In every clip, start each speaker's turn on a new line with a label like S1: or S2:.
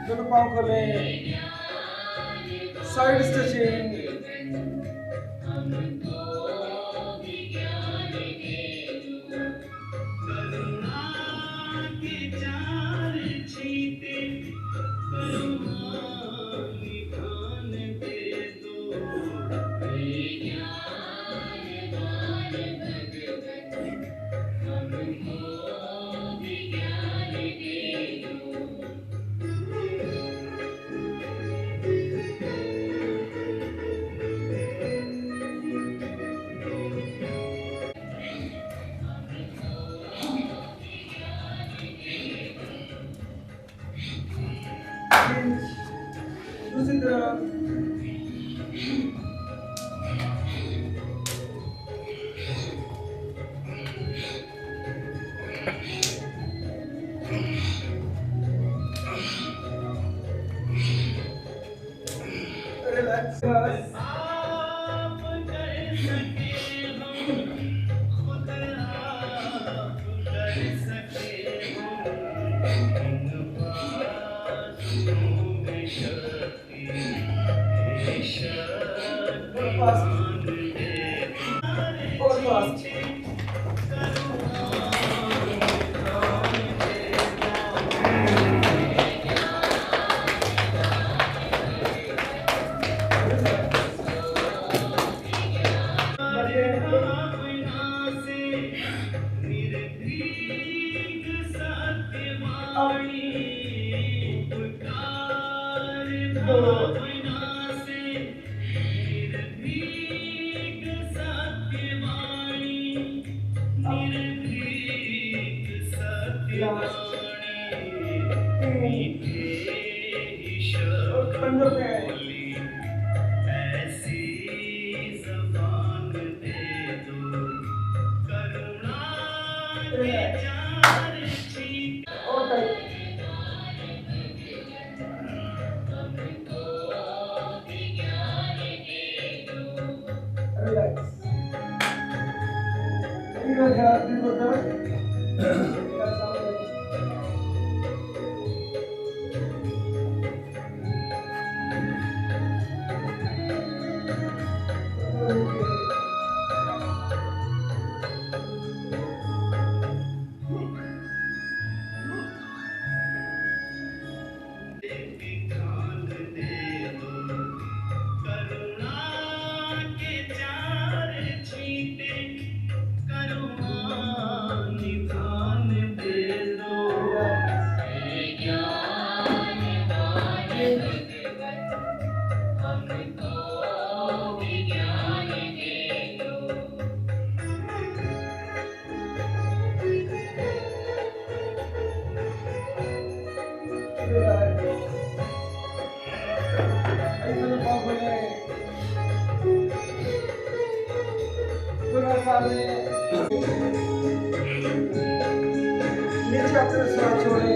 S1: दोनों पाँव खोले, साइड स्ट्रेचिंग। दूसरी तरफ रिलैक्स। और फास्ट। नीचे अपने साथ छोड़े।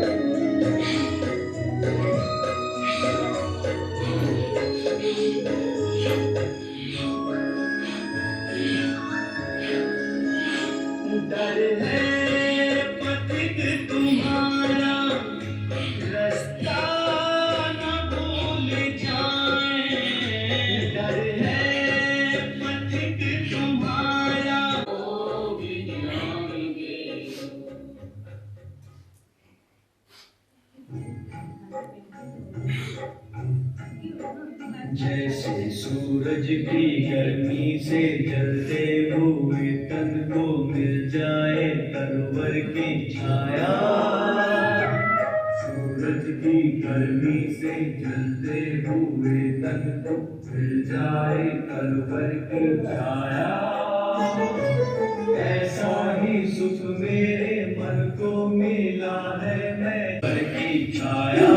S1: डर है पथिक तुम्हारा, रास्ता न भूल जाए। डर है पथिक तुम्हारा। जैसे सूरज की गर्मी से जलते हुए तन को मिल जाए तरवर की छाया। सूरज की गर्मी से जलते हुए तन को मिल जाए तरवर की छाया। ऐसा ही सुख मेरे मन को मिला है, मैं पर की छाया।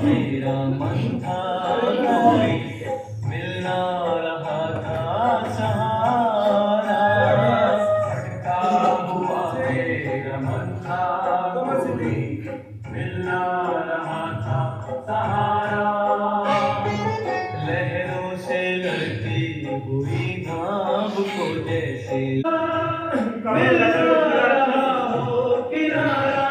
S1: मेरा मन था कोई मिलना रहा था सहारा। भटका हुआ मेरा मन था कोई मिलना रहा था सहारा। लहरों से लड़ती हुई नाव को जैसे मैं लड़खड़ा हो किनारा,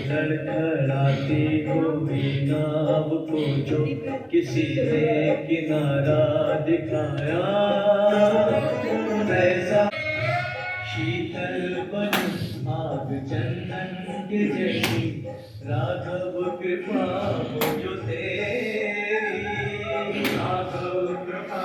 S1: लड़खड़ाती हुई नाव को जो किसी ने किनारा दिखाया, वैसा शीतल बन आग चंदन के जैसी, राघव कृपा हो जो तेरी, राघव कृपा।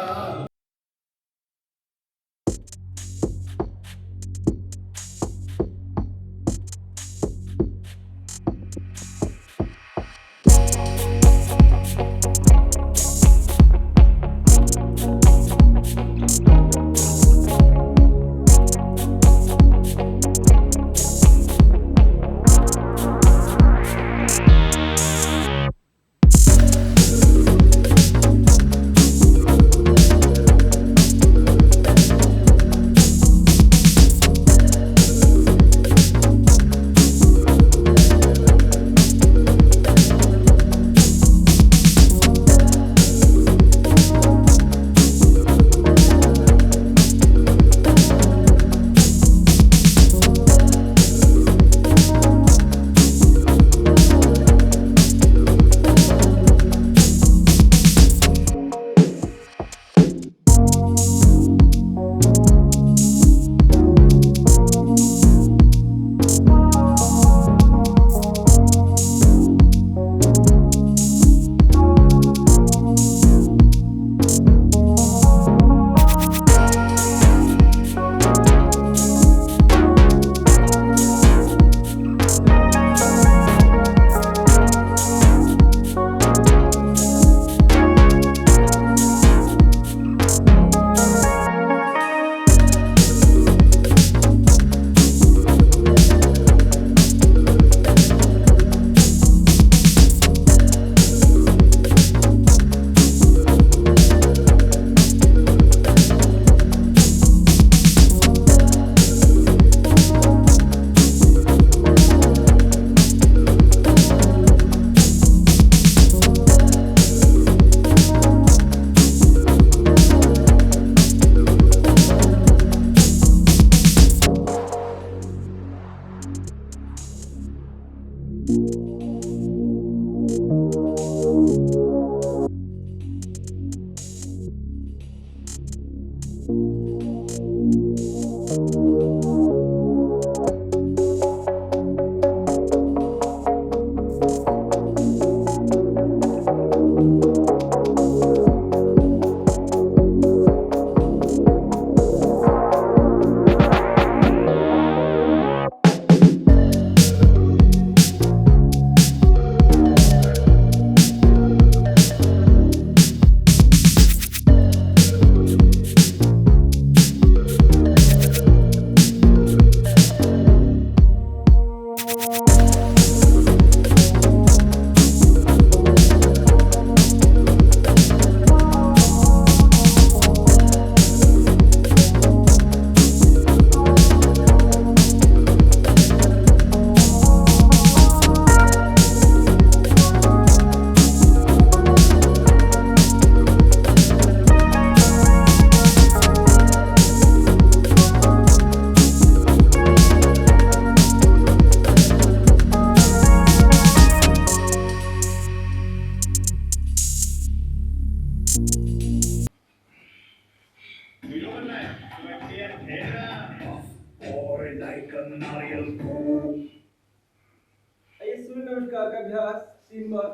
S2: आइए सूर्य नमस्कार का अभ्यास 3 बार।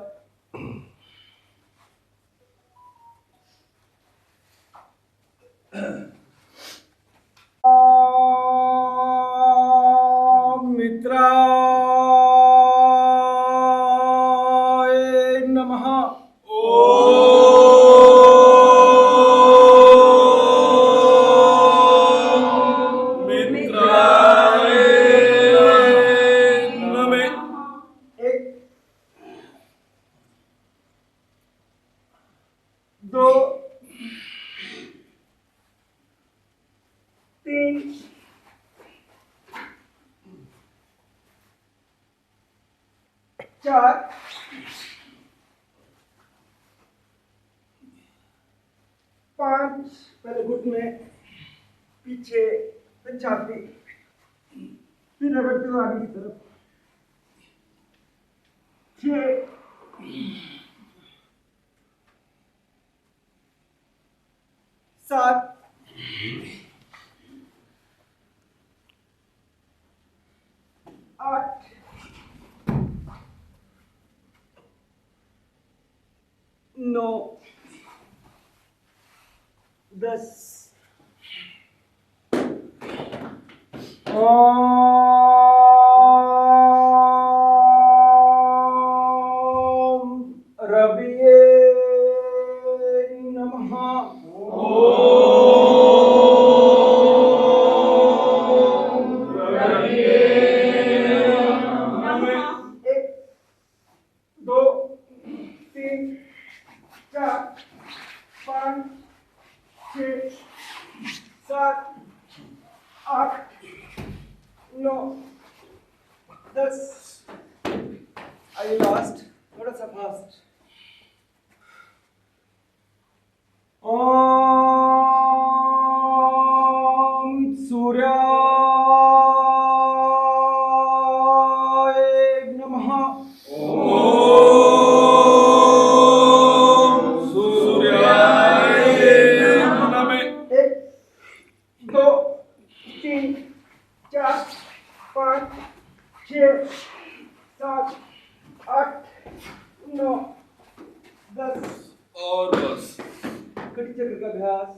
S2: मित्राय नमः। एक, दो, तीन, चार, 5 पहले घुटने, पीछे, फिर छाती, फिर रगड़ते हुए आगे की तरफ। 6 7 8 9 10 ओम रविये नमः। एक, दो, तीन, चार, पाँच, छः, सात, 8 9 10। आइए लास्ट, थोड़ा सा फास्ट। ओम सूर्याय नमः। एक, दो, तीन, चार, पाँच, छः, सात, 8 9 10।
S3: और बस।
S2: घटी चक्र का अभ्यास।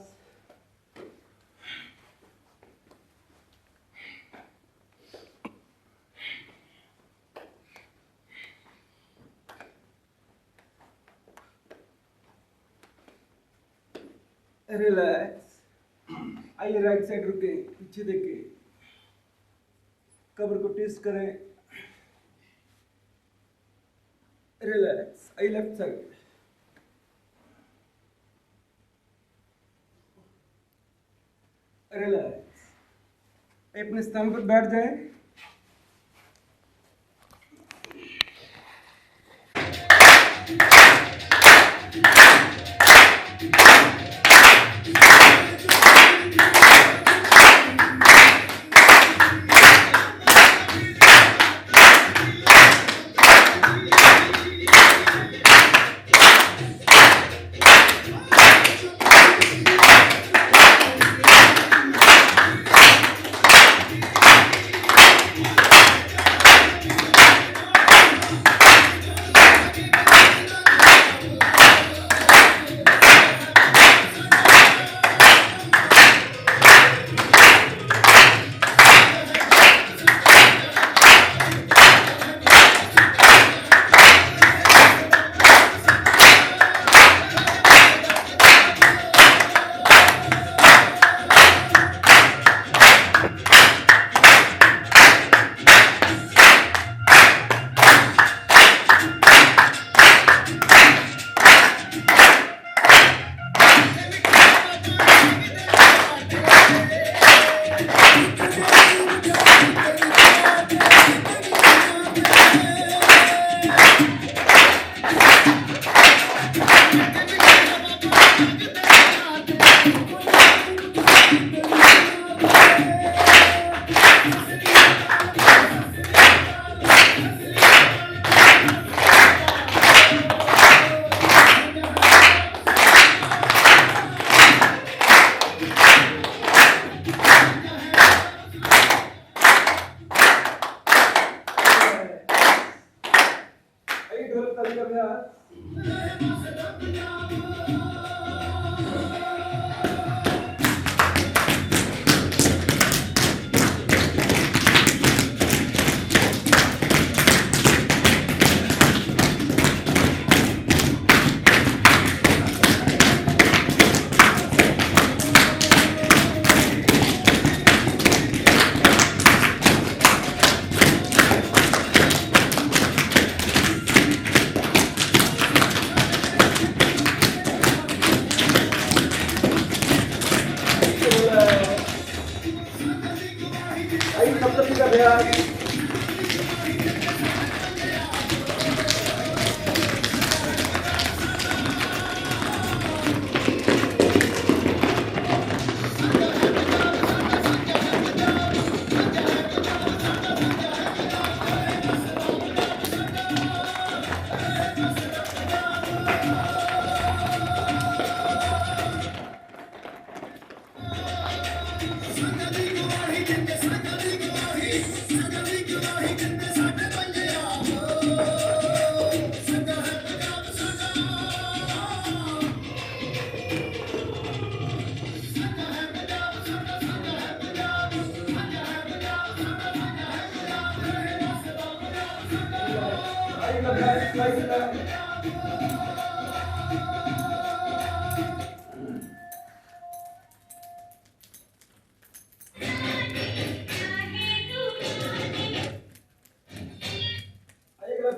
S2: रिलैक्स। आइए राइट साइड रुके, पीछे देखे, कमर को ट्विस्ट करें। रिलैक्स। आइए लेफ्ट साइड। रिलैक्स। अपने स्थान पर बैठ जाए।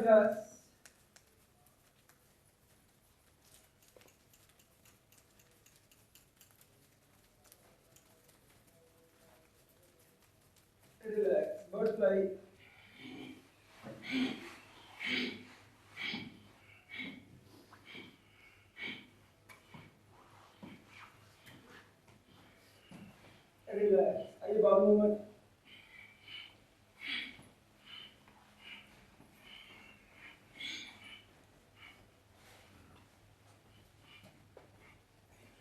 S2: relax. Relax. Bird fly. Relax. आइए बाबू मोहम्मद.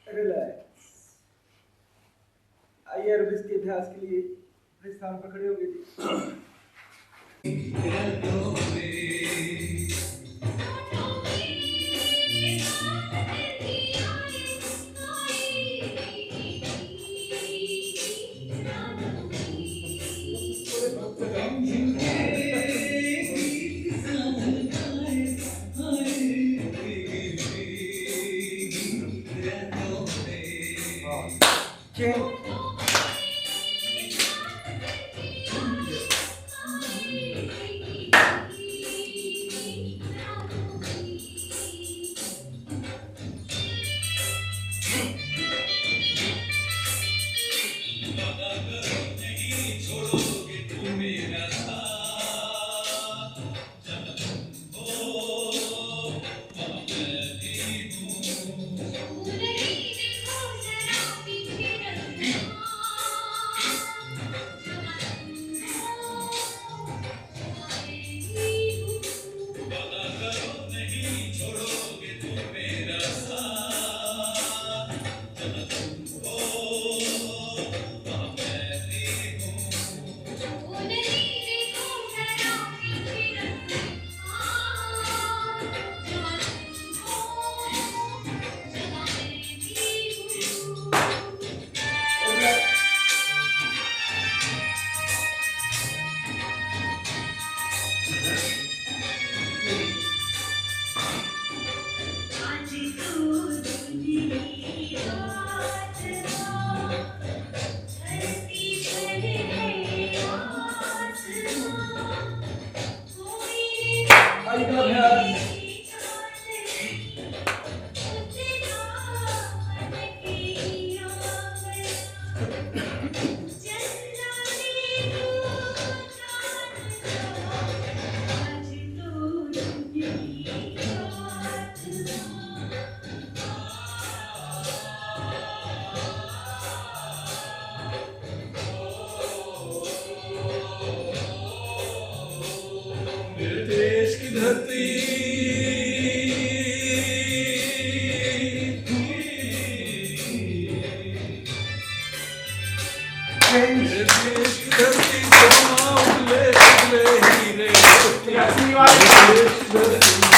S2: रिलैक्स. आइए अरबिस के अभ्यास के लिए अपने स्थान पर खड़े हो गए जी. Change.
S1: मेरे देश की धरती मेरे देश की धरती सोना उगले उगले हीरे देश की धरती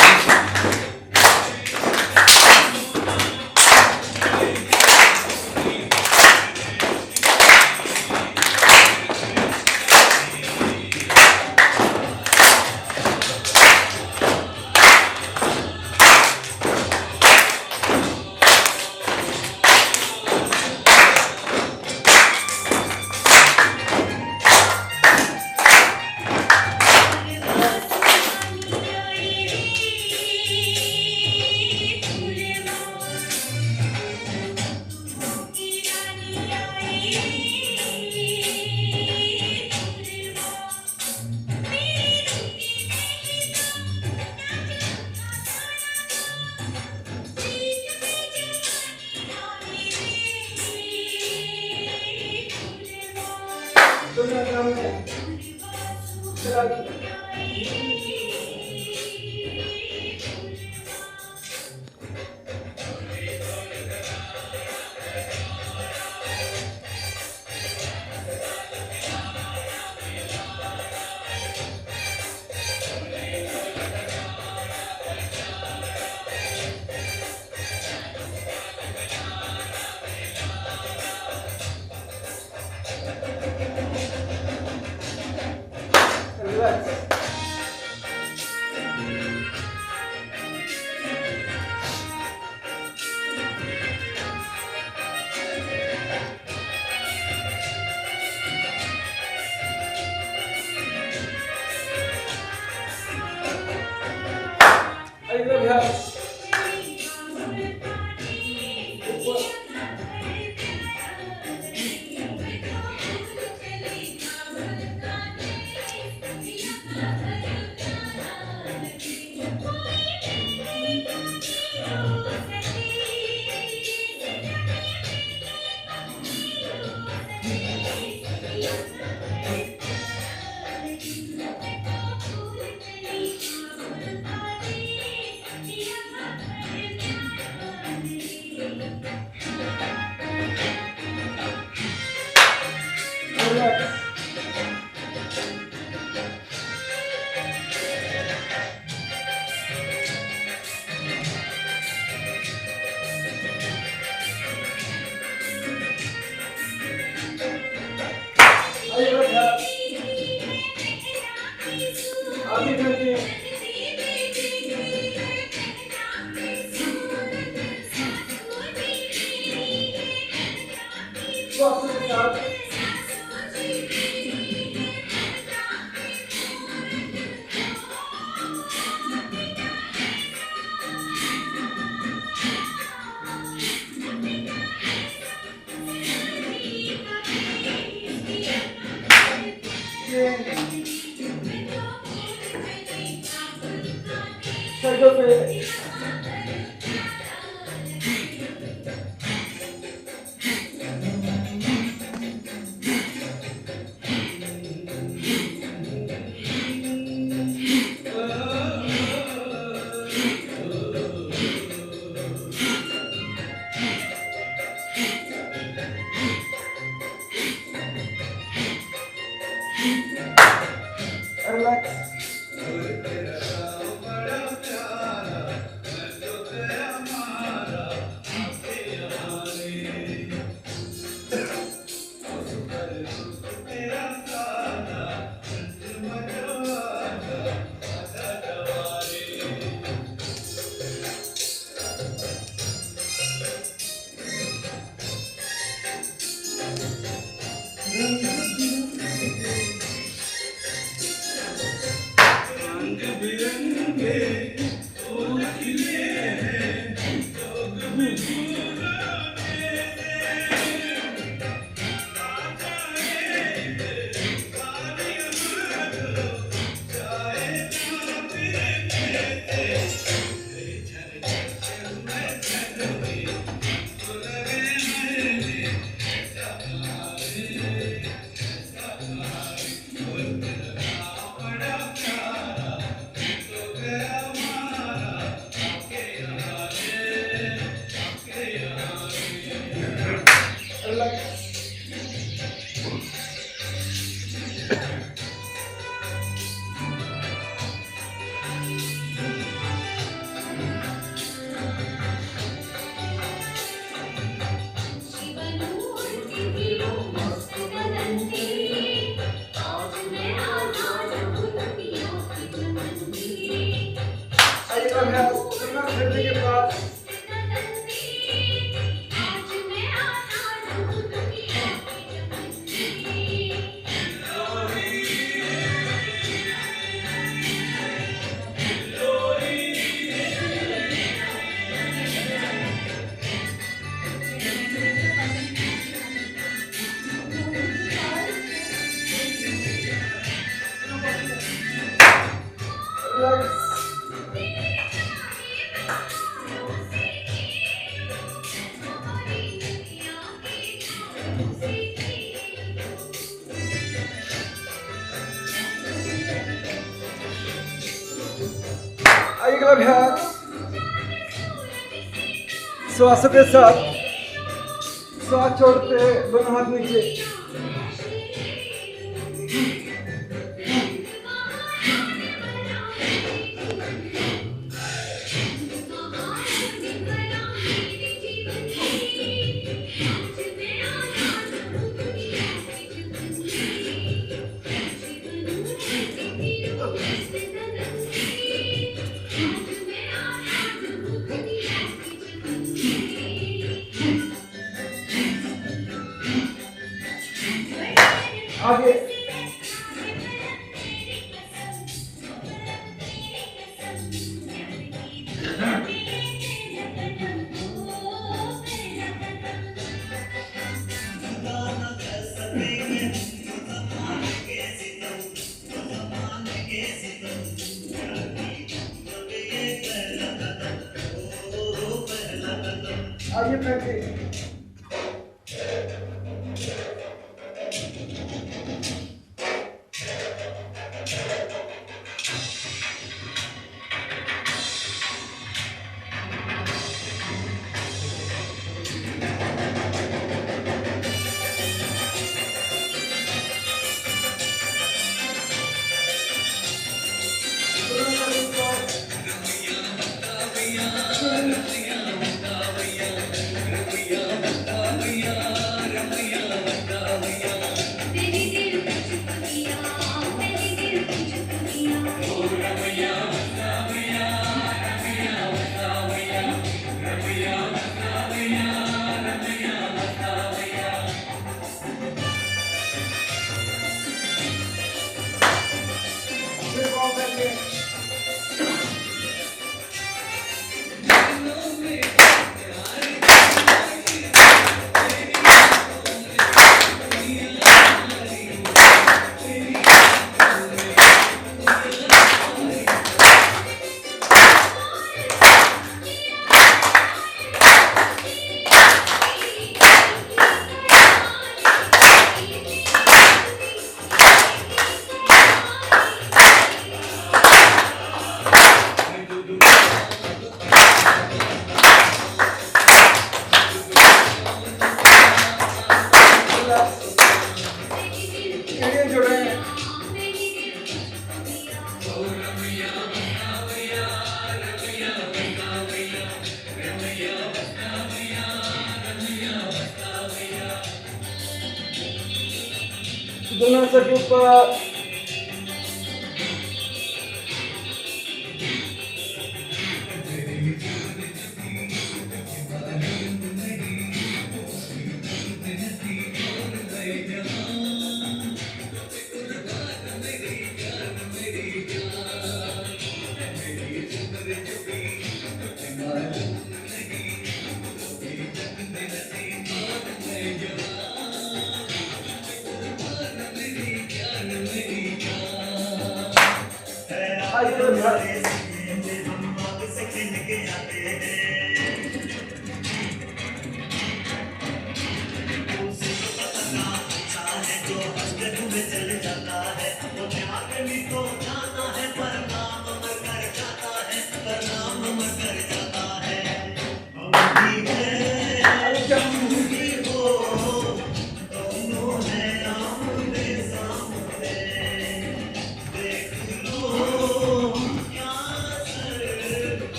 S2: Relax. स्वास्थ्य के साथ शरीरों पे रिलैक्स। अगला अभ्यास श्वास के साथ श्वास छोड़ते दोनों हाथ नीचे। आगे आगे प्रैक्टिस। दोनों सर ऊपर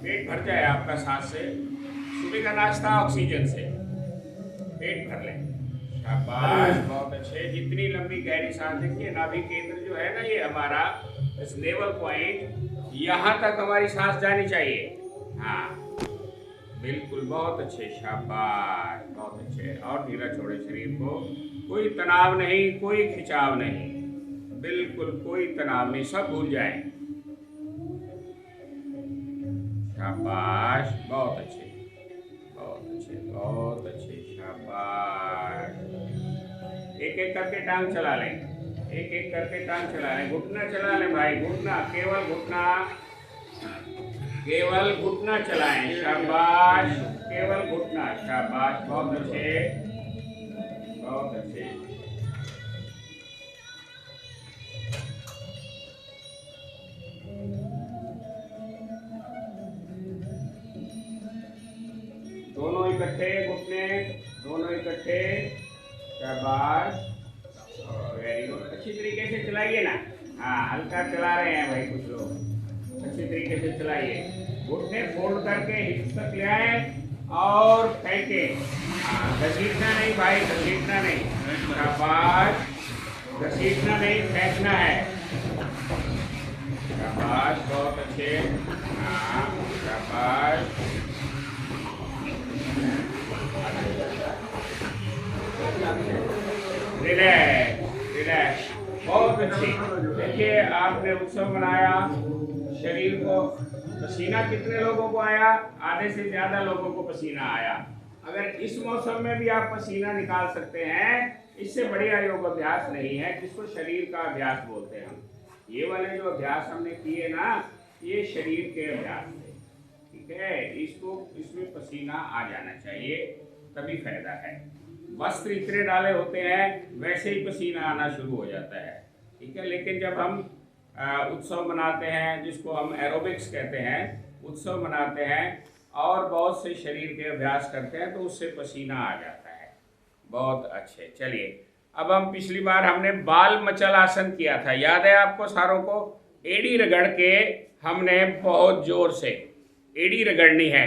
S3: पेट भर जाए आपका सांस से। सुबह का नाश्ता ऑक्सीजन से, पेट भर लें। शाबाश, बहुत अच्छे। जितनी लंबी गहरी सांस, देखिए नाभि केंद्र जो है ना, ये हमारा इस लेवल पॉइंट, यहाँ तक हमारी सांस जानी चाहिए। हाँ बिल्कुल, बहुत अच्छे, शाबाश, बहुत अच्छे। और ढीला छोड़े शरीर को, कोई तनाव नहीं, कोई खिंचाव नहीं, बिल्कुल कोई तनाव नहीं, सब भूल जाएं। शाबाश, बहुत अच्छे, बहुत अच्छे, बहुत अच्छे, शाबाश। एक एक करके टांग चला लें, एक एक करके टांग चला लें। घुटना चला लें भाई, घुटना, केवल घुटना, केवल घुटना चलाएं। शाबाश, केवल घुटना, शाबाश, बहुत अच्छे, बहुत अच्छे। दोनों इकट्ठे घुटने, दोनों इकट्ठे, शाबाश, वेरी गुड। अच्छी तरीके से चलाइए ना। हाँ, हल्का चला रहे हैं भाई कुछ लोग, अच्छी तरीके से चलाइए। घुटने फोल्ड करके हिप्स तक ले आए और फेंके। हाँ, घसीटना नहीं भाई, घसीटना नहीं। शाबाश, घसीटना नहीं, फेंकना है। शाबाश, बहुत अच्छे। हाँ, शाबाश। रिलैक्स, रिलैक्स, बहुत अच्छी। देखिए, आपने उत्सव मनाया, शरीर को पसीना कितने लोगों को आया? आधे से ज्यादा लोगों को पसीना आया। अगर इस मौसम में भी आप पसीना निकाल सकते हैं, इससे बढ़िया योग अभ्यास नहीं है, जिसको शरीर का अभ्यास बोलते हैं हम। ये वाले जो अभ्यास हमने किए ना, ये शरीर के अभ्यास थे, ठीक है। इसको, इसमें पसीना आ जाना चाहिए, तभी फायदा है। वस्त्र इतने डाले होते हैं, वैसे ही पसीना आना शुरू हो जाता है, ठीक है। लेकिन जब हम उत्सव मनाते हैं, जिसको हम एरोबिक्स कहते हैं, उत्सव मनाते हैं और बहुत से शरीर के अभ्यास करते हैं, तो उससे पसीना आ जाता है। बहुत अच्छे। चलिए, अब हम, पिछली बार हमने बाल मचल आसन किया था, याद है आपको सारों को? एड़ी रगड़ के हमने बहुत जोर से एड़ी रगड़नी है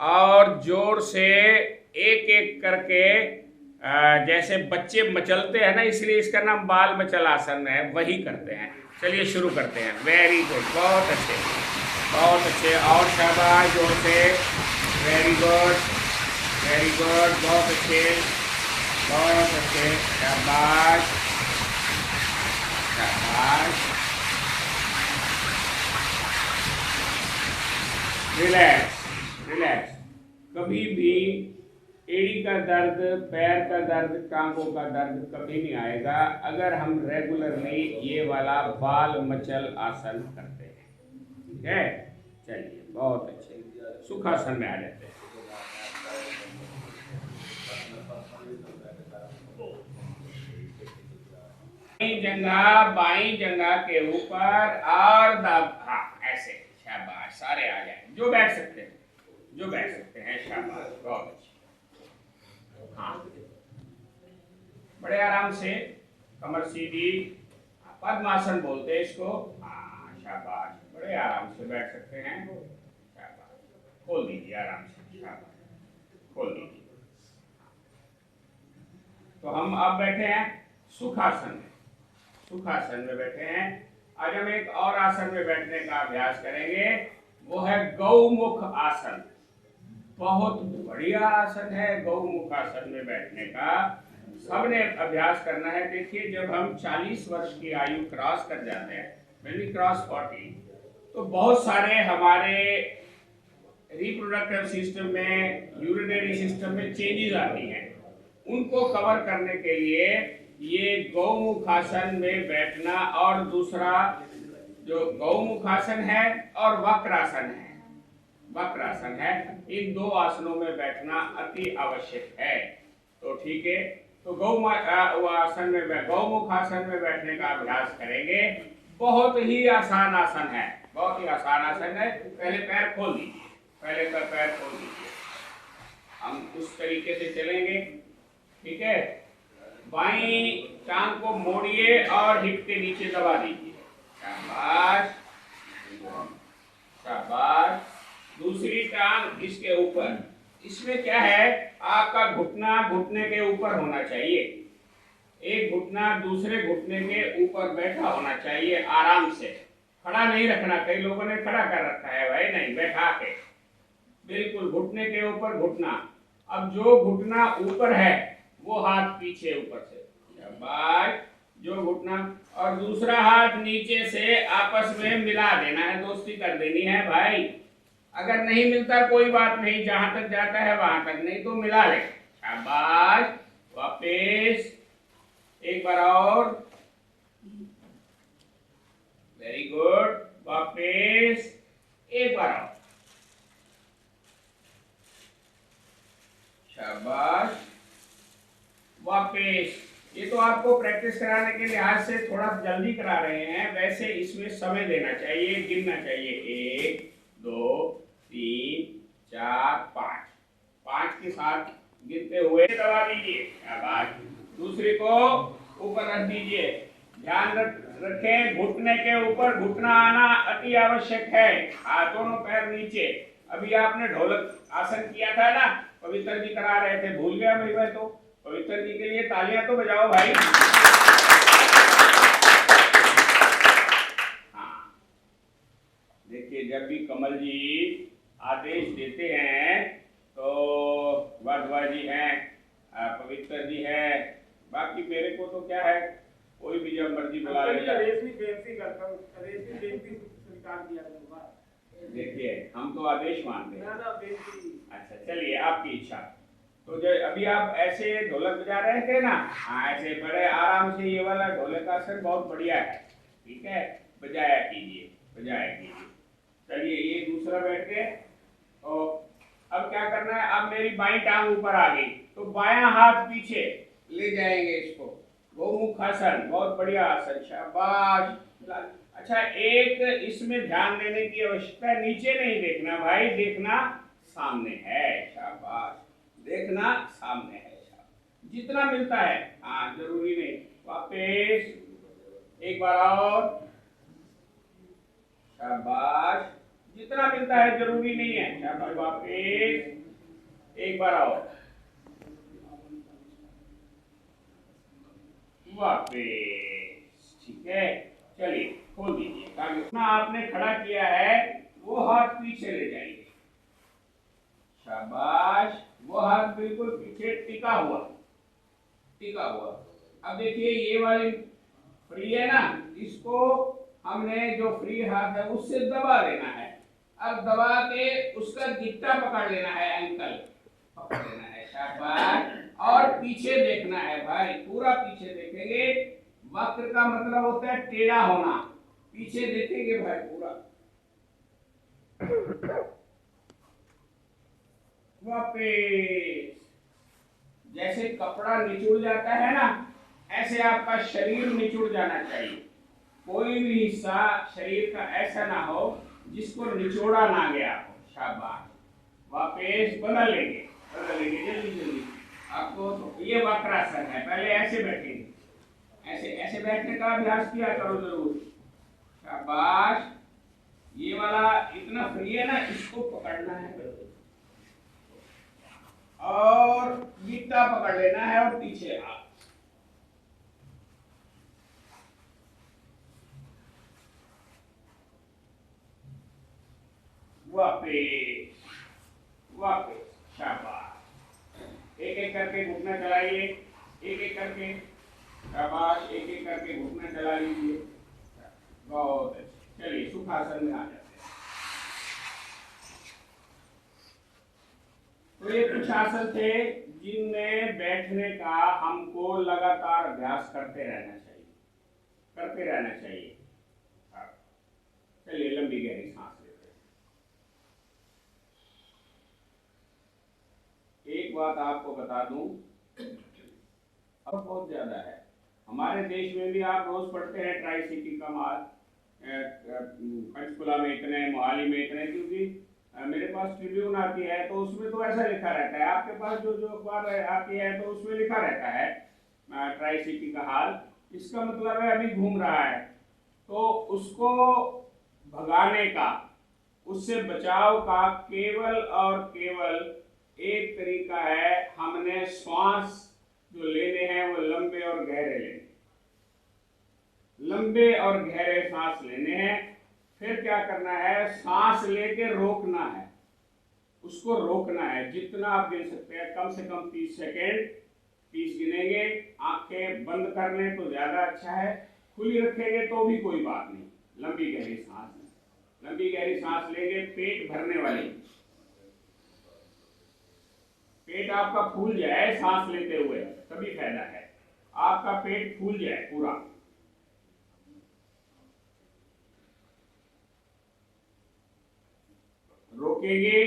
S3: और जोर से एक एक करके, जैसे बच्चे मचलते हैं ना, इसलिए इसका नाम बाल मचल आसन है, वही करते हैं। चलिए शुरू करते हैं। वेरी गुड, बहुत अच्छे, बहुत अच्छे। और शाबाश, जोर से वेरी गुड, वेरी गुड, बहुत अच्छे, बहुत अच्छे, शाबाश, शाबाश। Relax, relax. कभी भी एड़ी का दर्द, पैर का दर्द, टांगों का दर्द कभी नहीं आएगा अगर हम रेगुलरली ये वाला बाल मचल आसन करते हैं। ठीक है, चलिए बहुत अच्छे, सुखासन में आ जाते हैं। बाई जंघा के ऊपर और दब, हाँ ऐसे, शाबाश, सारे आ जाए, जो बैठ सकते हैं, जो बैठ सकते हैं, शाबाश, बहुत अच्छे। हाँ, बड़े आराम से, कमर सीधी, पद्मासन बोलते हैं इसको। हाँ शाबाश, बड़े आराम से बैठ सकते हैं, शाबाश। खोल दीजिए आराम से, शाबाश, खोल दीजिए। तो हम अब बैठे हैं सुखासन में, सुखासन में बैठे हैं। आज हम एक और आसन में बैठने का अभ्यास करेंगे, वो है गौमुख आसन। बहुत बढ़िया आसन है गौमुख आसन में बैठने का, सबने अभ्यास करना है। देखिए, जब हम 40 वर्ष की आयु क्रॉस कर जाते हैं, when we cross 40, तो बहुत सारे हमारे रिप्रोडक्टिव सिस्टम में, यूरिनरी सिस्टम में चेंजेस आती हैं। उनको कवर करने के लिए ये गौमुख आसन में बैठना, और दूसरा जो गौमुख आसन है और वक्रासन है, वक्रासन है, इन दो आसनों में बैठना अति आवश्यक है। तो ठीक है, तो गौमुख आसन में बैठने का अभ्यास करेंगे। बहुत ही आसान आसन है, बहुत ही आसान आसन है। पहले पैर खोल दीजिए, पहले पैर खोल दीजिए, हम उस तरीके से चलेंगे। ठीक है, बाईं टांग को मोड़िए और हिप के नीचे दबा दीजिए, शाबाश, शाबाश। दूसरी टांग इसके ऊपर, इसमें क्या है, आपका घुटना घुटने के ऊपर होना चाहिए, एक घुटना दूसरे घुटने के ऊपर बैठा होना चाहिए, आराम से, खड़ा नहीं रखना। कई लोगों ने खड़ा कर रखा है, भाई नहीं, बैठा के, बिल्कुल घुटने के ऊपर घुटना। अब जो घुटना ऊपर है वो हाथ पीछे ऊपर से, शाबाश, जो घुटना, और दूसरा हाथ नीचे से आपस में मिला देना है, दोस्ती कर देनी है भाई। अगर नहीं मिलता कोई बात नहीं, जहां तक जाता है वहां तक, नहीं तो मिला ले, शाबाश। वापस एक बार और, वेरी गुड, वापस एक बार और, शाबाश, वापस। ये तो आपको प्रैक्टिस कराने के लिहाज से थोड़ा जल्दी करा रहे हैं, वैसे इसमें समय देना चाहिए, गिनना चाहिए, 1 2 3 4 5, 5 के साथ गिनते हुए दबा दीजिए, शाबाश। दूसरी को ऊपर रख दीजिए, ध्यान रखें, घुटने के ऊपर घुटना आना अति आवश्यक है। हाथ दोनों पैर नीचे। अभी आपने ढोलक आसन किया था ना, पवित्र जी करा रहे थे, भूल गया भाई? तो पवित्र जी के लिए तालियां तो बजाओ भाई। हाँ, देखिए, जब भी कमल जी आदेश देते हैं तो वाधवा जी हैं, पवित्र जी हैं, बाकी मेरे को तो क्या है, कोई भी जब मर्जी बुला लेता है। देखिए, हम तो आदेश मानते हैं। अच्छा चलिए, आपकी इच्छा। तो जो अभी आप ऐसे ढोलक बजा रहे थे ना, हाँ ऐसे बड़े आराम से, ये वाला ढोलक आसन बहुत बढ़िया है, ठीक है, बजाया कीजिए, बजाया कीजिए। चलिए, ये दूसरा बैठ गए। तो अब क्या करना है, अब मेरी बाईं टांग ऊपर आ गई, तो बायां हाथ पीछे ले जाएंगे इसको, गौमुख आसन, बहुत बढ़िया आसन, शाबाश। अच्छा, एक इसमें ध्यान देने की आवश्यकता है, नीचे नहीं देखना भाई, देखना सामने है, शाबाश, देखना सामने है, शाबाश, जितना मिलता है, हाँ जरूरी नहीं। वापस एक बार और, शाबाश, जितना मिलता है जरूरी नहीं है, शाबाश। वापस एक बार और, वापस, ठीक है। चलिए, खोल दीजिए, ताकि आपने खड़ा किया है वो हाथ पीछे ले जाइए, शाबाश। वो हाथ बिल्कुल पीछे टिका हुआ। अब देखिए ये वाली फ्री है ना, इसको हमने जो फ्री हाथ है उससे दबा लेना है। अब दबा के उसका गिट्टा पकड़ लेना है, एंकल पकड़ लेना है। शाबाश। और पीछे देखना है भाई, पूरा पीछे देखेंगे। वक्र का मतलब होता है टेढ़ा होना। पीछे देखेंगे भाई पूरा। वापिस। जैसे कपड़ा निचुड़ जाता है ना, ऐसे आपका शरीर निचुड़ जाना चाहिए। कोई भी हिस्सा शरीर का ऐसा ना हो जिसको निचोड़ा ना गया हो। शाबाश। वापिस बदल लेंगे जल्दी जल्दी। आपको तो ये वक्रासन है, पहले ऐसे बैठेंगे, ऐसे बैठने का अभ्यास किया करो जरूर। शाबाश। ये वाला इतना फ्री है ना, इसको पकड़ना है और गिट्टा पकड़ लेना है और पीछे हाथ। वापिस। शाबाश। एक एक करके घुटना चलाइए, एक एक करके। शाबाश। एक एक करके घुटना चला लीजिए। बहुत अच्छे। चलिए सुखासन में आ जाते हैं। तो ये कुछ आसन थे जिनमें बैठने का हमको लगातार अभ्यास करते रहना चाहिए। चलिए लंबी गहरी सांस लेते हैं। एक बात आपको बता दूं, अब बहुत ज्यादा है हमारे देश में भी। आप रोज पढ़ते हैं ट्राई सिटी का माल, पंचकुला में इतने, मोहाली में इतने, क्योंकि मेरे पास ट्रिब्यून आती है तो उसमें तो ऐसा लिखा रहता है। आपके पास जो अखबार आती है तो उसमें लिखा रहता है ट्राई सिटी का हाल। इसका मतलब है अभी घूम रहा है, तो उसको भगाने का, उससे बचाव का केवल और केवल एक तरीका है। हमने श्वास जो लेने हैं वो लंबे और गहरे लेने, लंबे और गहरे सांस लेने हैं। फिर क्या करना है, सांस लेके रोकना है, उसको रोकना है। जितना आप गिन सकते हैं, कम से कम 30 सेकेंड 30 गिनेंगे। आंखें बंद कर लें तो ज्यादा अच्छा है, खुली रखेंगे तो भी कोई बात नहीं। लंबी गहरी सांस लेंगे, पेट भरने वाली। पेट आपका फूल जाए सांस लेते हुए, तभी फायदा है। आपका पेट फूल जाए पूरा। रोकेंगे,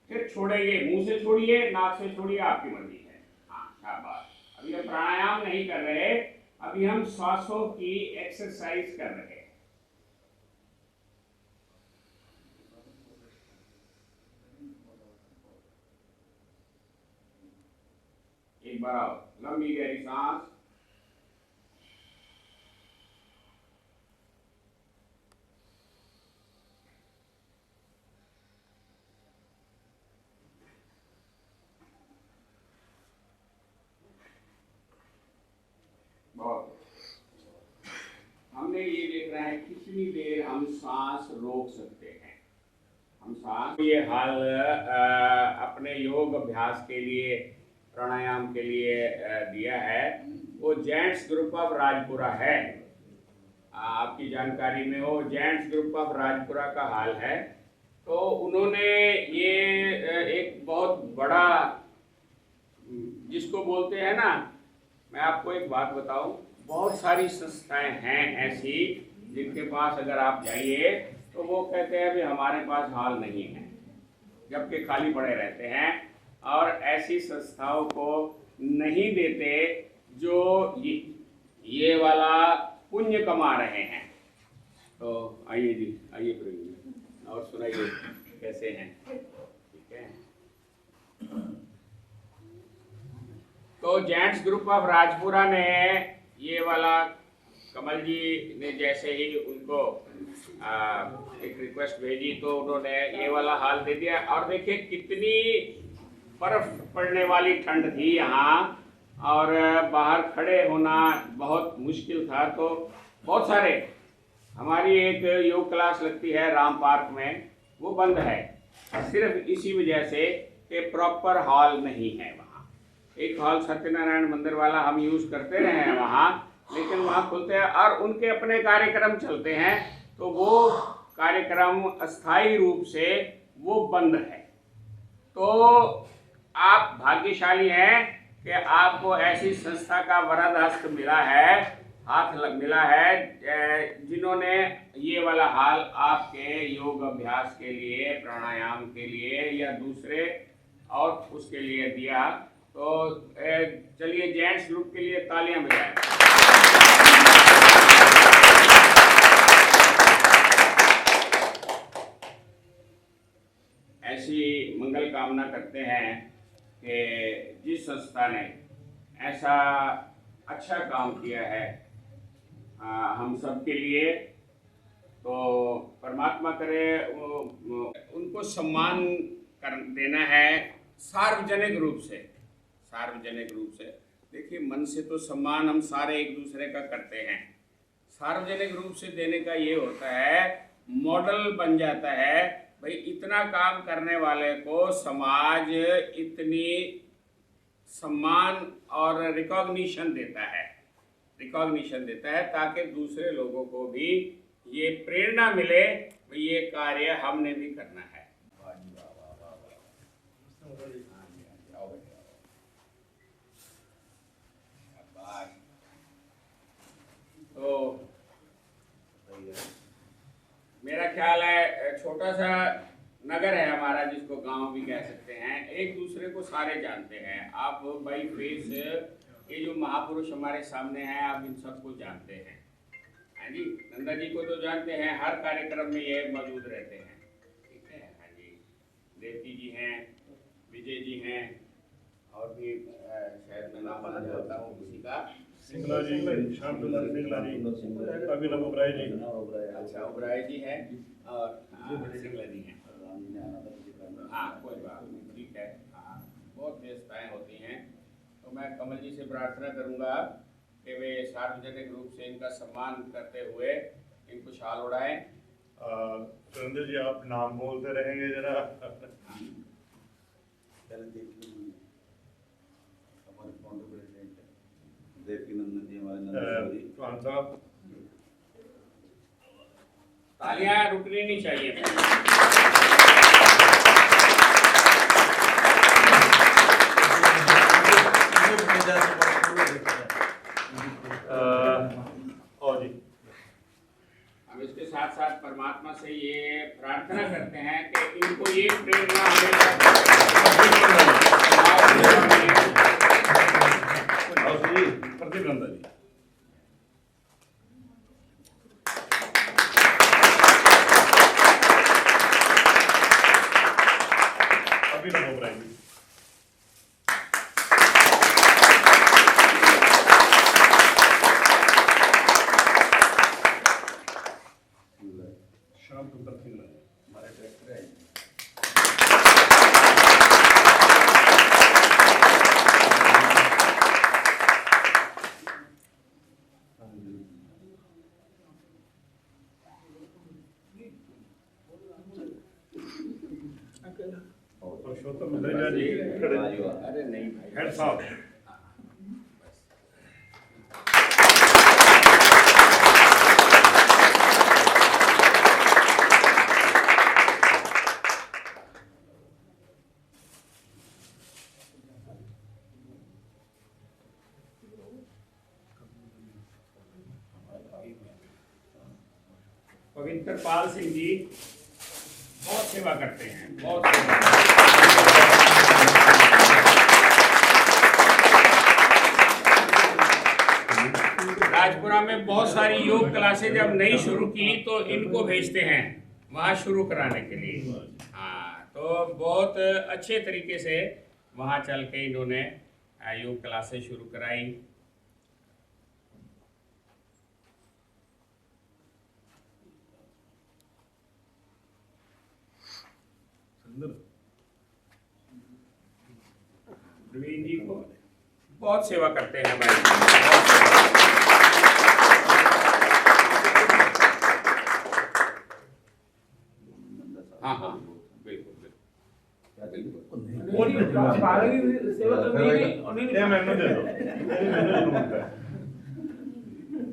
S3: फिर छोड़ेंगे। मुंह से छोड़िए, नाक से छोड़िए, आपकी मर्जी है। हाँ शाबाश। अभी हम प्राणायाम नहीं कर रहे, अभी हम श्वासों की एक्सरसाइज कर रहे हैं। एक बार आओ, लंबी गहरी सांस। बहुत। हमने ये देखना है कितनी देर हम सांस रोक सकते हैं। हम सांस, ये हाल अपने योग अभ्यास के लिए, प्राणायाम के लिए दिया है। वो जेंट्स ग्रुप ऑफ राजपुरा है। आपकी जानकारी में हो, जेंट्स ग्रुप ऑफ राजपुरा का हाल है। तो उन्होंने ये एक बहुत बड़ा, जिसको बोलते हैं ना, मैं आपको एक बात बताऊं, बहुत सारी संस्थाएं हैं ऐसी जिनके पास अगर आप जाइए तो वो कहते हैं अभी हमारे पास हाल नहीं है, जबकि खाली पड़े रहते हैं। और ऐसी संस्थाओं को नहीं देते जो ये वाला पुण्य कमा रहे हैं। तो आइए जी, आइए प्रवीण और सुनाइए कैसे हैं। ठीक है। तो जेंट्स ग्रुप ऑफ राजपुरा ने ये वाला, कमल जी ने जैसे ही उनको एक रिक्वेस्ट भेजी तो उन्होंने ये वाला हाल दे दिया। और देखिए कितनी बर्फ पड़ने वाली ठंड थी यहाँ, और बाहर खड़े होना बहुत मुश्किल था। तो बहुत सारे, हमारी एक योग क्लास लगती है राम पार्क में, वो बंद है सिर्फ इसी वजह से कि प्रॉपर हॉल नहीं है वहाँ। एक हॉल सत्यनारायण मंदिर वाला हम यूज़ करते रहे हैं वहाँ, लेकिन वहाँ खुलते हैं और उनके अपने कार्यक्रम चलते हैं, तो वो कार्यक्रम अस्थायी रूप से वो बंद है। तो आप भाग्यशाली हैं कि आपको ऐसी संस्था का वरद हस्त मिला है, मिला है, जिन्होंने ये वाला हाल आपके योग अभ्यास के लिए, प्राणायाम के लिए या दूसरे और उसके लिए दिया। तो चलिए जेंट्स ग्रुप के लिए तालियां बजाएं। ऐसी मंगल कामना करते हैं कि जिस संस्था ने ऐसा अच्छा काम किया है हम सब के लिए, तो परमात्मा करे उनको सम्मान कर देना है सार्वजनिक रूप से। सार्वजनिक रूप से देखिए, मन से तो सम्मान हम सारे एक दूसरे का करते हैं, सार्वजनिक रूप से देने का ये होता है, मॉडल बन जाता है भाई इतना काम करने वाले को समाज इतनी सम्मान और रिकॉग्निशन देता है, ताकि दूसरे लोगों को भी ये प्रेरणा मिले ये कार्य हमने भी करना है। तो मेरा ख्याल है छोटा सा नगर है हमारा, जिसको गांव भी कह सकते हैं, एक दूसरे को सारे जानते हैं। आप बाई फेस ये जो महापुरुष हमारे सामने हैं, आप इन सबको जानते हैं, हाँ जी। नंदा जी को तो जानते हैं, हर कार्यक्रम में ये मौजूद रहते हैं, ठीक है, हाँ जी। देवती जी हैं, विजय जी हैं, और भी शायद मैं नाम बना जाता हूँ किसी का,
S4: सिंगला जी, श्याम सुंदर सिंगला जी, अभिनव ओबराय जी,
S3: अच्छा ओबराय जी हैं, और सिंगला जी हैं, हाँ कोई बात नहीं, ठीक है, हाँ बहुत व्यस्तताएँ होती हैं। तो मैं कमल जी से प्रार्थना करूंगा कि वे सार्वजनिक रूप से इनका सम्मान करते हुए इनको शाल उड़ाएं।
S4: सुरेंद्र जी आप नाम बोलते रहेंगे जरा।
S5: हमारे फाउंडर प्रेसिडेंट देवकीनंदन जी, हमारे नंदन
S4: खान साहब,
S3: तालियां रुकनी नहीं चाहिए।
S4: और जी
S3: हम इसके साथ साथ परमात्मा से ये प्रार्थना करते हैं कि इनको ये प्रेरणा हमेशा
S4: प्रदीप नंदा जी, अभिनव ओबराय जी, श्याम सुंदर सिंगला जी,
S5: हमारे डायरेक्टर हैं।
S4: पुरुषोत्तम मिश्रा जी,
S3: अरे नहीं भाई,
S4: हेड साहब,
S3: पवित्र पाल सिंह जी बहुत सेवा करते हैं, बहुत सेवा करते हैं। राजपुरा में बहुत सारी योग क्लासें जब नई शुरू की तो इनको भेजते हैं वहाँ शुरू कराने के लिए, हाँ। तो बहुत अच्छे तरीके से वहाँ चल के इन्होंने योग क्लासें शुरू कराई। प्रवीण जी को बहुत सेवा करते हैं भाई, हाँ हाँ बिल्कुल बिल्कुल।
S4: ਇਹ ਮੈਨੂੰ ਦੇ ਦਿਓ, ਇਹ ਮੈਨੂੰ ਜ਼ਰੂਰਤ ਹੈ।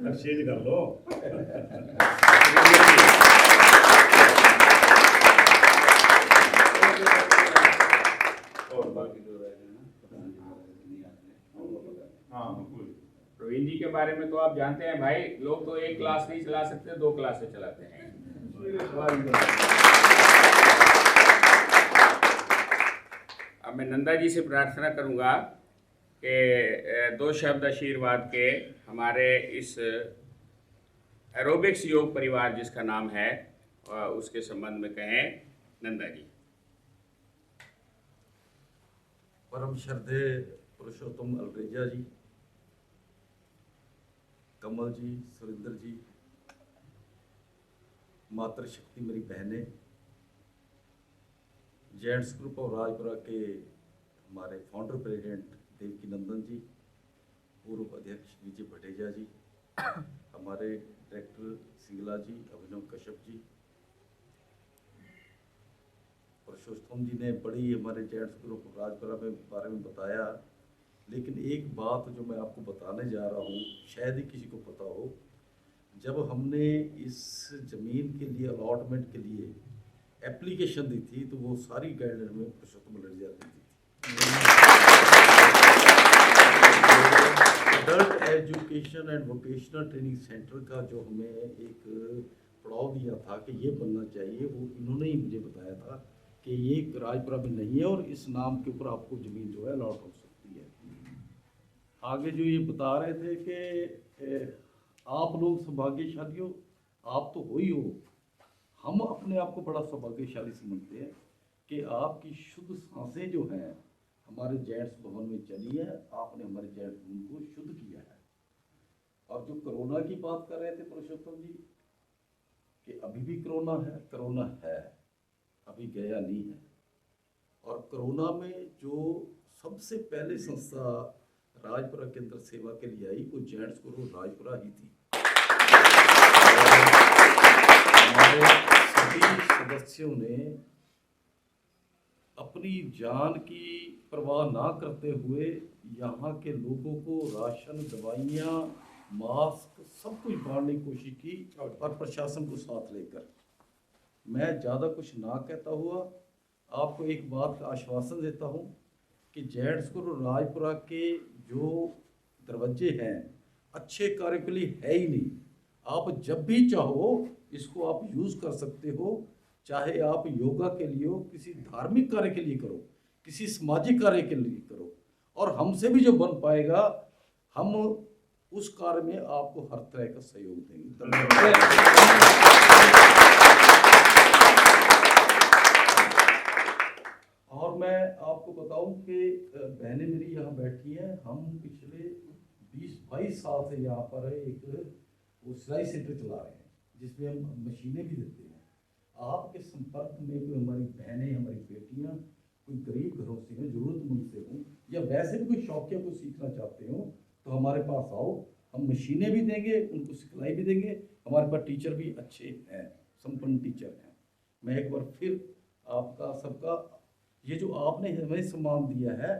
S4: ਐਕਸਚੇਂਜ ਕਰ ਲਓ।
S5: और बाकी जो रह गए ना प्रधान जी महाराज नहीं आते हैं, उनको पता है।
S4: हाँ बिल्कुल।
S3: प्रवीण जी के बारे में तो आप जानते हैं भाई, लोग तो एक क्लास नहीं चला सकते, 2 क्लासें चलाते हैं। अब मैं नंदा जी से प्रार्थना करूंगा कि 2 शब्द आशीर्वाद के हमारे इस एरोबिक्स योग परिवार जिसका नाम है उसके संबंध में कहें। नंदा जी।
S6: परम श्रद्धेय पुरुषोत्तम अल्ब्रेजा जी, कमल जी, सुरेंद्र जी, मातृशक्ति मेरी बहनें, जेंट्स ग्रुप ऑफ राजपुरा के हमारे फाउंडर प्रेसिडेंट देवकी नंदन जी, पूर्व अध्यक्ष विजय भटेजा जी, हमारे डायरेक्टर सिंगला जी, अभिनव कश्यप जी, पुरुषोत्तम जी ने बड़ी हमारे जेंट्स ग्रुप ऑफ राजपुरा में बारे में बताया, लेकिन एक बात जो मैं आपको बताने जा रहा हूँ शायद ही किसी को पता हो, जब हमने इस ज़मीन के लिए अलॉटमेंट के लिए एप्लीकेशन दी थी तो वो सारी गाइडलाइन में पुरुषोत्तम अल्ब्रेजा दी थी। Adult education and vocational training centre का जो हमें एक पड़ाव दिया था कि ये बनना चाहिए, वो इन्होंने ही मुझे बताया था कि ये राजपुरा में नहीं है और इस नाम के ऊपर आपको ज़मीन जो है अलॉट हो सकती है। आगे जो ये बता रहे थे कि आप लोग सौभाग्यशाली हो, आप तो हो ही हो, हम अपने आप को बड़ा सौभाग्यशाली समझते हैं कि आपकी शुद्ध सांसें जो हैं हमारे जेंट्स भवन में चली है, आपने हमारे जेंट्स भवन को शुद्ध किया है। और जो कोरोना की बात कर रहे थे पुरुषोत्तम जी कि अभी भी कोरोना है, अभी गया नहीं है। और कोरोना में जो सबसे पहले संस्था राजपुरा के अंदर सेवा के लिए आई वो जेंट्स ग्रुप राजपुरा ही थी। हमारे सभी सदस्यों ने अपनी जान की परवाह ना करते हुए यहाँ के लोगों को राशन, दवाइयाँ, मास्क सब कुछ बांटने की कोशिश की और प्रशासन को साथ लेकर। मैं ज़्यादा कुछ ना कहता हुआ आपको एक बात का आश्वासन देता हूँ कि जेंट्स ग्रुप राजपुरा के जो दरवाजे हैं अच्छे कार्य के लिए है ही नहीं। आप जब भी चाहो इसको आप यूज़ कर सकते हो, चाहे आप योगा के लिए हो, किसी धार्मिक कार्य के लिए करो, किसी सामाजिक कार्य के लिए करो, और हमसे भी जो बन पाएगा हम उस कार्य में आपको हर तरह का सहयोग देंगे। और मैं आपको बताऊं कि बहनें मेरी यहाँ बैठी हैं, हम पिछले 20-22 साल से यहाँ पर एक वो सिलाई सेंटर चला रहे हैं जिसमें हम मशीनें भी देते हैं। आपके संपर्क में कोई हमारी बहनें, हमारी बेटियाँ कोई गरीब घरों से हों, ज़रूरतमंद से हों, या वैसे भी कोई शौकिया को सीखना चाहते हो तो हमारे पास आओ, हम मशीनें भी देंगे, उनको सिखलाई भी देंगे। हमारे पास टीचर भी अच्छे हैं, संपन्न टीचर हैं। मैं एक बार फिर आपका सबका ये जो आपने हमें सम्मान दिया है,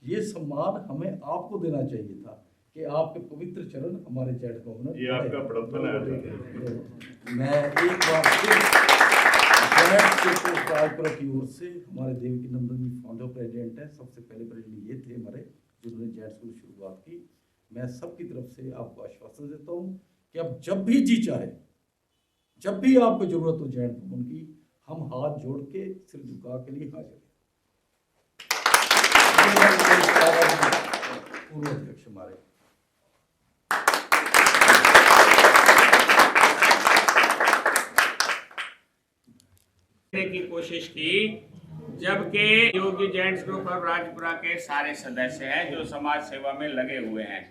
S6: ये सम्मान हमें आपको देना चाहिए था कि आपके पवित्र चरण हमारे जेंट्स भवन
S4: ये आपका बड़प्पन है।
S6: मैं एक बार फिर राजपुरा की ओर से हमारे देवकी नंदन जी फाउंडर प्रेसिडेंट हैं, सबसे पहले प्रेसिडेंट ये थे हमारे जिन्होंने जेंट्स को शुरुआत की। मैं सबकी तरफ से आपको आश्वासन देता हूँ कि आप जब भी जी चाहे, जब भी आपको जरूरत हो जेंट्स भवन की, हम हाथ जोड़ के सिर झुका के लिए हाजिर हैं। पूर्व अध्यक्ष हमारे
S3: की कोशिश की, जबकि योगी जेंट्स ग्रुप ऑफ राजपुरा के सारे सदस्य हैं जो समाज सेवा में लगे हुए हैं,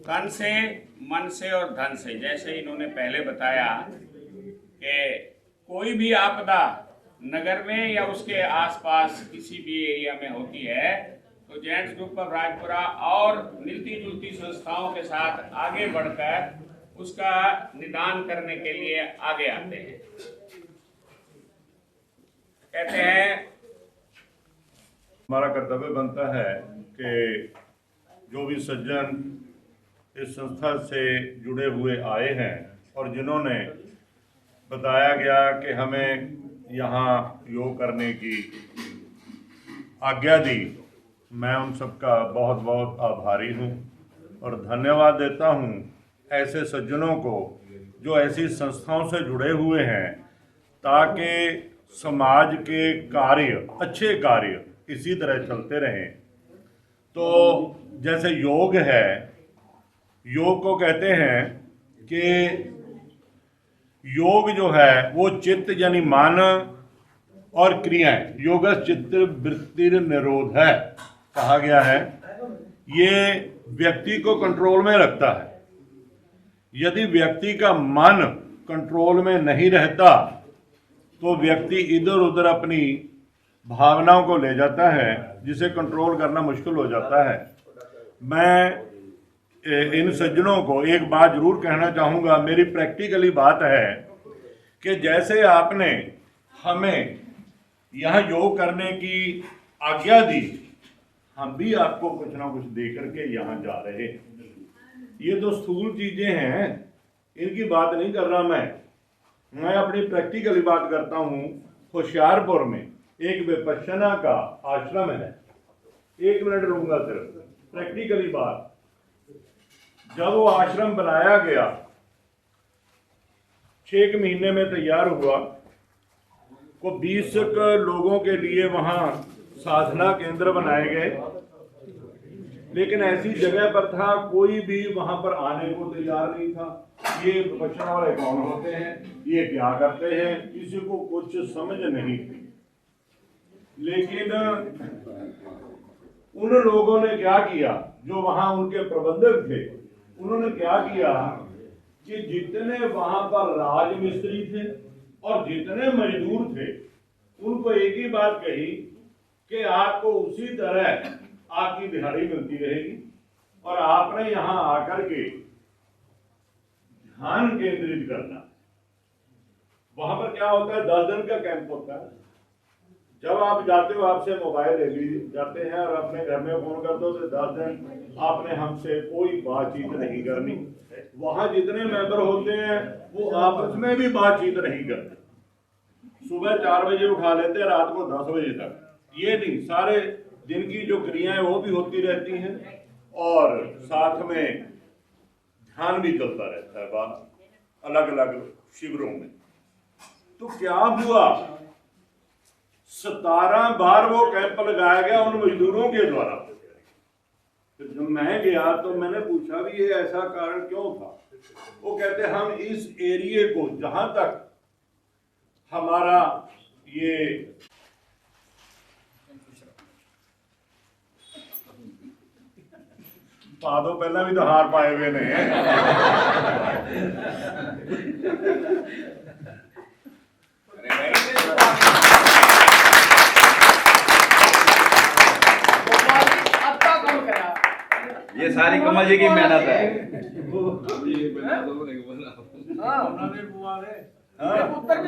S3: तन से, मन से और धन से। जैसे इन्होंने पहले बताया कि कोई भी आपदा नगर में या उसके आसपास किसी भी एरिया में होती है तो जेंट्स ग्रुप ऑफ राजपुरा और मिलती जुलती संस्थाओं के साथ आगे बढ़कर उसका निदान करने के लिए आगे आते हैं। कहते हैं
S4: हमारा कर्तव्य बनता है कि जो भी सज्जन इस संस्था से जुड़े हुए आए हैं और जिन्होंने बताया गया कि हमें यहाँ योग करने की आज्ञा दी, मैं उन सबका बहुत बहुत आभारी हूँ और धन्यवाद देता हूँ ऐसे सज्जनों को जो ऐसी संस्थाओं से जुड़े हुए हैं, ताकि समाज के कार्य, अच्छे कार्य इसी तरह चलते रहें। तो जैसे योग है, योग को कहते हैं कि योग जो है वो चित्त यानी मन और क्रियाएं, योग चित्त वृत्ति निरोध है कहा गया है। ये व्यक्ति को कंट्रोल में रखता है। यदि व्यक्ति का मन कंट्रोल में नहीं रहता तो व्यक्ति इधर उधर अपनी भावनाओं को ले जाता है, जिसे कंट्रोल करना मुश्किल हो जाता है। मैं इन सज्जनों को एक बात जरूर कहना चाहूँगा, मेरी प्रैक्टिकली बात है कि जैसे आपने हमें यहाँ योग करने की आज्ञा दी, हम भी आपको कुछ ना कुछ दे करके यहाँ जा रहे हैं। ये तो स्थूल चीज़ें हैं, इनकी बात नहीं कर रहा मैं अपनी प्रैक्टिकली बात करता हूँ। होशियारपुर में एक विपश्यना का आश्रम है, 1 मिनट लूँगा सिर्फ, प्रैक्टिकली बात। जब वो आश्रम बनाया गया, 6 महीने में तैयार हुआ, को 20 लोगों के लिए वहाँ साधना केंद्र बनाए गए, लेकिन ऐसी जगह पर था कोई भी वहाँ पर आने को तैयार नहीं था। ये विपश्यना वाले कौन होते हैं, ये क्या करते हैं, किसी को कुछ समझ नहीं थी। लेकिन उन लोगों ने क्या किया, जो वहाँ उनके प्रबंधक थे, उन्होंने क्या किया कि जितने वहां पर राजमिस्त्री थे और जितने मजदूर थे, उनको एक ही बात कही कि आपको उसी तरह आपकी दिहाड़ी मिलती रहेगी और आपने यहाँ आकर के ध्यान केंद्रित करना। वहां पर क्या होता है, 10 दिन का कैंप होता है। जब आप जाते हो, आपसे मोबाइल ले ली जाते हैं और अपने घर में फोन करते हो, तो 10 दिन आपने हमसे कोई बातचीत नहीं करनी। वहां जितने मेंबर होते हैं वो आपस में भी बातचीत नहीं करते। सुबह 4 बजे उठा लेते हैं, रात को 10 बजे तक। ये नहीं, सारे दिन की जो क्रियाएं वो भी होती रहती हैं और साथ में ध्यान भी चलता रहता है बाहर अलग अलग शिविरों में। तो क्या हुआ, 17 बार वो कैंप लगाया गया उन मजदूरों के द्वारा। तो जब मैं गया तो मैंने पूछा भी ये ऐसा कारण क्यों था। वो कहते हम इस एरिया को, जहां तक हमारा ये पादों पहला भी तो हार पाए हुए नहीं है।
S5: ये सारी कमल जी की मेहनत है।
S2: उत्तर की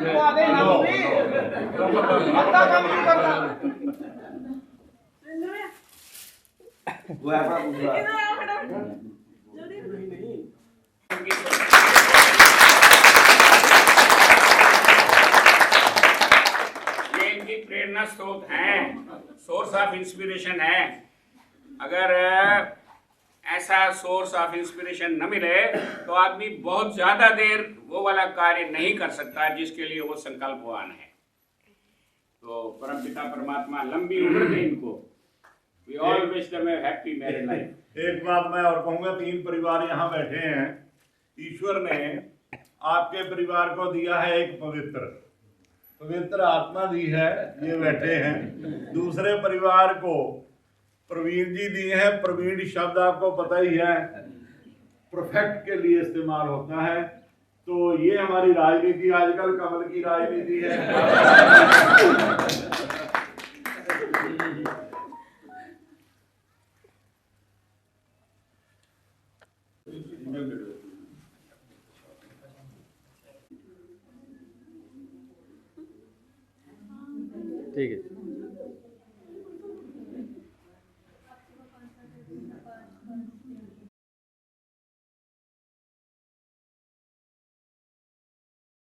S2: दुआ दे ना भी अच्छा काम नहीं करता।
S5: वो है अपना दूसरा।
S3: ये इनकी प्रेरणा स्रोत हैं, सोर्स ऑफ इंस्पिरेशन है। अगर ऐसा सोर्स ऑफ इंस्पिरेशन न मिले तो आदमी बहुत ज्यादा देर वो वाला कार्य नहीं कर सकता जिसके लिए वो संकल्पवान है। तो परमपिता परमात्मा लंबी उम्र दे इनको। We all wish them a happy married life।
S4: एक बात मैं और कहूँगा, 3 परिवार यहाँ बैठे हैं। ईश्वर ने आपके परिवार को दिया है एक पवित्र आत्मा दी है, ये बैठे हैं। दूसरे परिवार को प्रवीण जी दिए हैं। प्रवीण शब्द आपको पता ही है, परफेक्ट के लिए इस्तेमाल होता है। तो ये हमारी राजनीति आजकल कमल की राजनीति है।